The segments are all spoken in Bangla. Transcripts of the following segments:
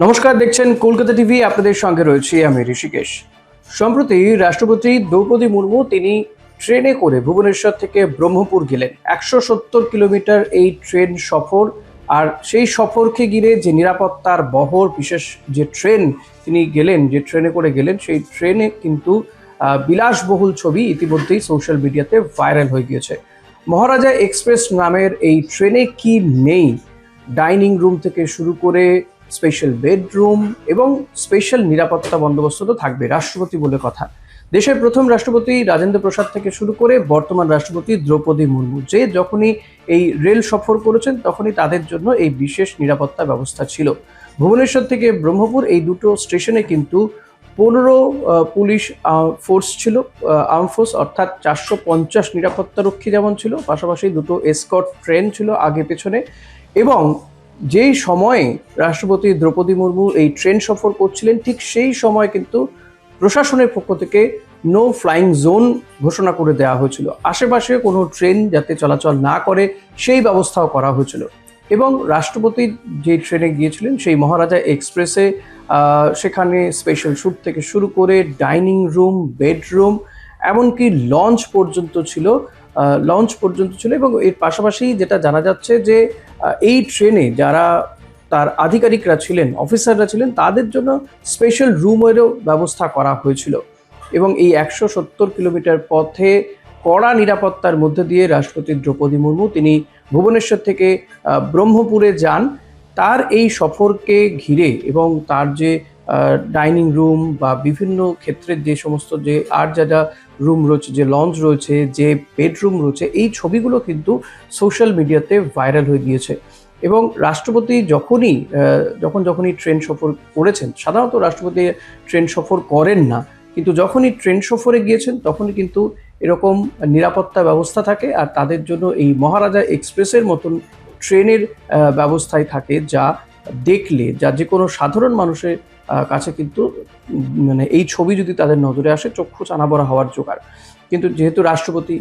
নমস্কার, দেখছেন কলকাতা টিভি। আপনাদের সঙ্গে রয়েছি আমি ঋষিকেশ। সম্প্রতি রাষ্ট্রপতি দ্রৌপদী মুর্মু তিনি ট্রেনে করে ভুবনেশ্বর থেকে ব্রহ্মপুর গেলেন। 170 কিলোমিটার এই ট্রেন সফর। আর সেই সফরকে ঘিরে যে নিরাপত্তার বহর, বিশেষ যে ট্রেন তিনি গেলেন, যে ট্রেনে করে গেলেন, সেই ট্রেনে কিন্তু বিলাসবহুল ছবি ইতিমধ্যেই সোশ্যাল মিডিয়াতে ভাইরাল হয়ে গিয়েছে। মহারাজা এক্সপ্রেস নামের এই ট্রেনে কি নেই? ডাইনিং রুম থেকে শুরু করে স্পেশাল বেডরুম এবং স্পেশাল নিরাপত্তা বন্দোবস্ত তো থাকবে। রাষ্ট্রপতি বলে কথা, দেশের প্রথম রাষ্ট্রপতি রাজেন্দ্র প্রসাদ থেকে শুরু করে বর্তমান রাষ্ট্রপতি দ্রৌপদী মুর্মু যে যখনই এই রেল সফর করেছেন, তখনই তাদের জন্য এই বিশেষ নিরাপত্তা ব্যবস্থা ছিল। ভুবনেশ্বর থেকে ব্রহ্মপুর এই দুটো স্টেশনে কিন্তু 15 পুলিশ ফোর্স ছিল, আর্ম ফোর্স, অর্থাৎ 450 নিরাপত্তারক্ষী যেমন ছিল, পাশাপাশি দুটো এসকর্ট ট্রেন ছিল আগে পেছনে। এবং যেই সময়ে রাষ্ট্রপতি দ্রৌপদী মুর্মু এই ট্রেন সফর করছিলেন, ঠিক সেই সময় কিন্তু প্রশাসনের পক্ষ থেকে নো ফ্লাইং জোন ঘোষণা করে দেওয়া হয়েছিল। আশেপাশে কোনো ট্রেন যাতে চলাচল না করে সেই ব্যবস্থাও করা হয়েছিল। এবং রাষ্ট্রপতি যে ট্রেনে গিয়েছিলেন সেই মহারাজা এক্সপ্রেসে সেখানে স্পেশাল স্যুট থেকে শুরু করে ডাইনিং রুম, বেডরুম, এমনকি লঞ্চ পর্যন্ত ছিল। এবং এর পাশাপাশি যেটা জানা যাচ্ছে যে এই ট্রেনে যারা তার আধিকারিকরা ছিলেন, অফিসাররা ছিলেন, তাদের জন্য স্পেশাল রুমেরও ব্যবস্থা করা হয়েছিল। এবং এই 170 কিলোমিটার পথে কড়া নিরাপত্তার মধ্যে দিয়ে রাষ্ট্রপতি দ্রৌপদী মুর্মু তিনি ভুবনেশ্বর থেকে ব্রহ্মপুরে যান। তার এই সফরকে ঘিরে এবং তার যে ডাইনিং রুম বা বিভিন্ন ক্ষেত্রে যে সমস্ত যে আর যা রুম রয়েছে, যে লঞ্চ রয়েছে, যে বেডরুম রয়েছে, এই ছবিগুলো কিন্তু সোশ্যাল মিডিয়াতে ভাইরাল হয়ে গিয়েছে। এবং রাষ্ট্রপতি যখনই ট্রেন সফর করেছেন, সাধারণত রাষ্ট্রপতি ট্রেন সফর করেন না, কিন্তু যখনই ট্রেন সফরে গিয়েছেন তখনই কিন্তু এরকম নিরাপত্তা ব্যবস্থা থাকে। আর তাদের জন্য এই মহারাজা এক্সপ্রেসের মতন ট্রেনের ব্যবস্থায় থাকে, যা যে কোনো সাধারণ মানুষের কাছে কিন্তু মানে এই ছবি যদি তাদের নজরে আসে, চক্ষু চানাবড়া হওয়ার জোগাড়। কিন্তু যেহেতু রাষ্ট্রপতি,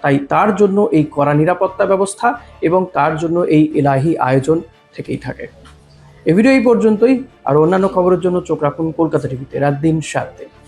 তাই তার জন্য এই কড়া নিরাপত্তা ব্যবস্থা এবং তার জন্য এই এলাহি আয়োজন থেকেই থাকে। এই ভিডিও এই পর্যন্তই। আর অন্যান্য খবরের জন্য চোখ রাখুন কলকাতা টিভিতে রাত দিন 7।